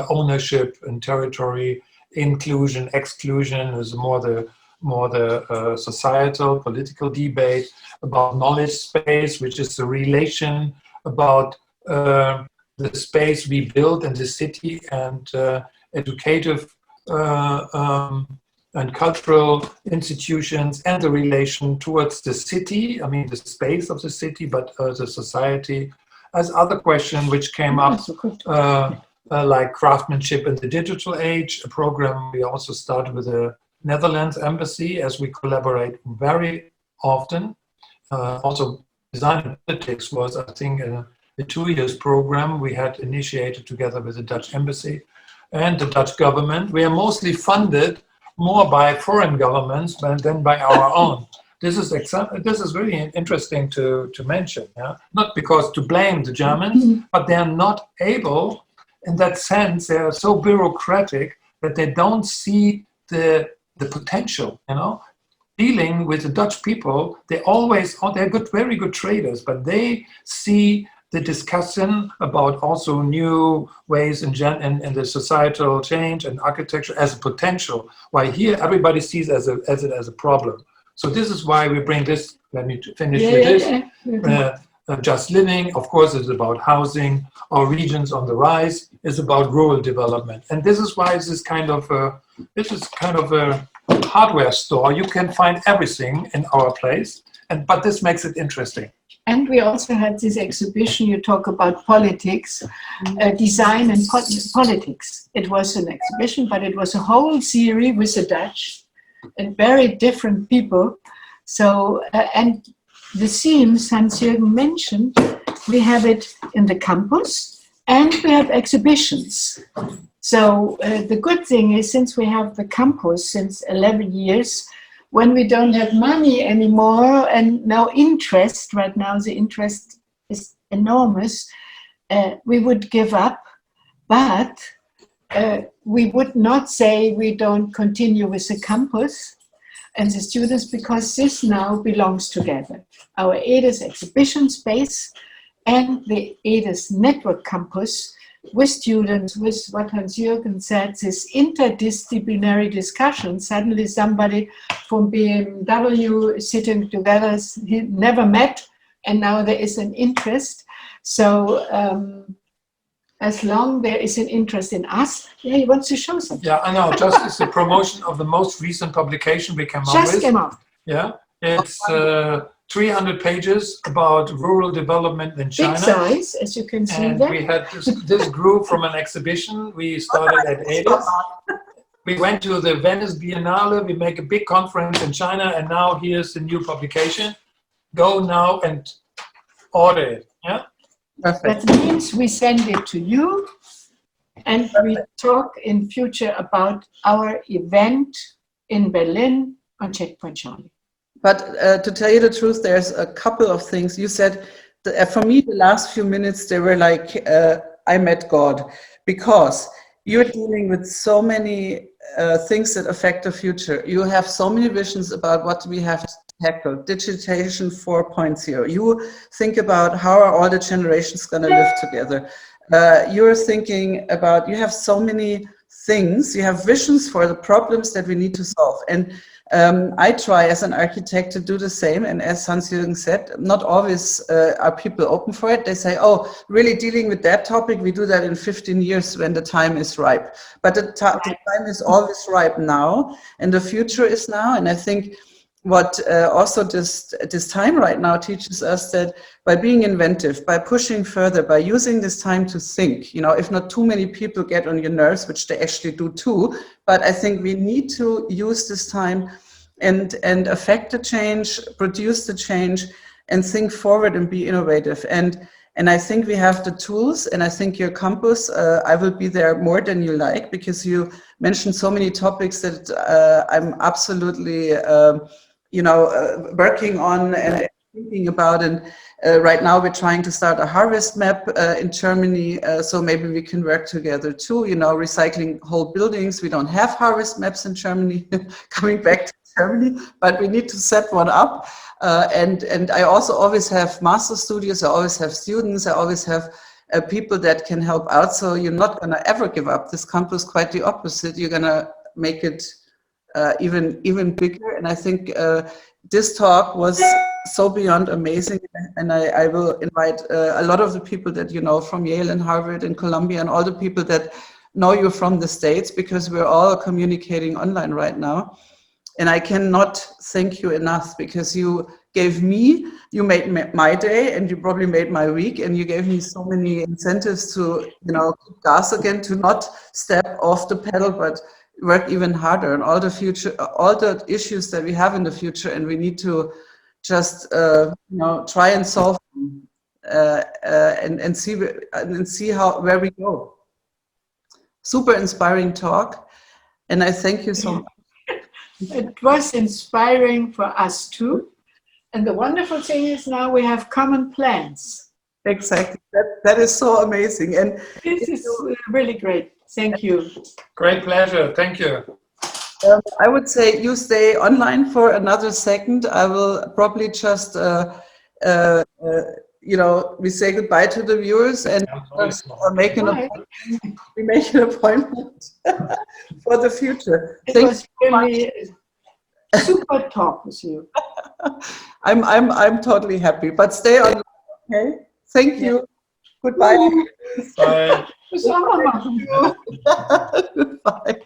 C: ownership and territory, inclusion, exclusion is more the societal, political debate, about knowledge space, which is the relation about the space we build in the city, and educative and cultural institutions, and the relation towards the city, I mean the space of the city, but the society. As other question which came up, like craftsmanship in the digital age, a program we also started with the Netherlands Embassy, as we collaborate very often. Also, design and politics was, I think, a 2 years program we had initiated together with the Dutch Embassy and the Dutch government. We are mostly funded more by foreign governments than by our own. This is very interesting to mention. Yeah? Not because to blame the Germans, but they are not able, in that sense, they are so bureaucratic that they don't see the potential, you know. Dealing with the Dutch people, they're good, very good traders, but they see the discussion about also new ways in the societal change and architecture as a potential, while here everybody sees it as a problem. So this is why we bring this, let me finish with this. Just living, of course, is about housing. Our regions on the rise is about rural development. And this is why this is kind of a hardware store. You can find everything in our place, but this makes it interesting.
B: And we also had this exhibition, you talk about politics, design and politics. It was an exhibition, but it was a whole series with the Dutch and very different people. So, and the themes Hans-Jürgen mentioned, we have it in the campus and we have exhibitions. So the good thing is, since we have the campus since 11 years, when we don't have money anymore and no interest, right now the interest is enormous, we would give up, but we would not say we don't continue with the campus and the students, because this now belongs together. Our AEDES exhibition space and the AEDES network campus with students, with what Hans-Jürgen said, this interdisciplinary discussion. Suddenly somebody from BMW is sitting together, he never met, and now there is an interest. So as long there is an interest in us. Yeah, he wants to show something.
C: Yeah, I know. Just it's a promotion of the most recent publication we came out
B: Just
C: with.
B: came out.
C: Yeah, it's 300 pages about rural development in China.
B: Big size, as you can see
C: And
B: there.
C: we had this group from an exhibition. We started at AEDES. We went to the Venice Biennale. We make a big conference in China, and now here's the new publication. Go now and order it. Yeah.
A: Perfect.
B: That means we send it to you, and we talk in future about our event in Berlin on Checkpoint Charlie.
A: But to tell you the truth, there's a couple of things. You said, for me, the last few minutes, they were like, I met God. Because you're dealing with so many things that affect the future. You have so many visions about what we have to tackle. Digitization 4.0. You think about how are all the generations going to live together. You're thinking about, you have so many things, you have visions for the problems that we need to solve. And I try as an architect to do the same, and as Hans-Jürgen said, not always are people open for it. They say, oh, really dealing with that topic, we do that in 15 years when the time is ripe. But the time is always ripe now, and the future is now. And I think what also this time right now teaches us that by being inventive, by pushing further, by using this time to think, you know, if not too many people get on your nerves, which they actually do too, but I think we need to use this time and affect the change, produce the change, and think forward and be innovative. And I think we have the tools, and I think your campus, I will be there more than you like, because you mentioned so many topics that I'm absolutely working on and thinking about. And right now we're trying to start a harvest map in Germany, so maybe we can work together too, you know, recycling whole buildings. We don't have harvest maps in Germany, coming back to Germany, but we need to set one up. And I also always have master studios, I always have students, I always have people that can help out. So you're not gonna ever give up this campus, quite the opposite. You're gonna make it even bigger. And I think this talk was so beyond amazing, and I will invite a lot of the people that you know from Yale and Harvard and Columbia, and all the people that know you from the States, because we're all communicating online right now. And I cannot thank you enough, because you gave me, you made my day, and you probably made my week, and you gave me so many incentives to, you know, keep gas again, to not step off the pedal, but work even harder on all the future, all the issues that we have in the future, and we need to just try and solve them, and see where we go. Super inspiring talk, and I thank you so much.
B: It was inspiring for us too, and the wonderful thing is now we have common plans.
A: Exactly, that is so amazing, and
B: this is really great. Thank you.
C: Great pleasure. Thank you.
A: I would say you stay online for another second. I will probably just, we say goodbye to the viewers, and make an appointment. We make an appointment for the future.
B: It was really a super talk with you.
A: I'm totally happy. But stay online, okay? Thank you. Yeah. Goodbye.
C: Bye.
B: Goodbye.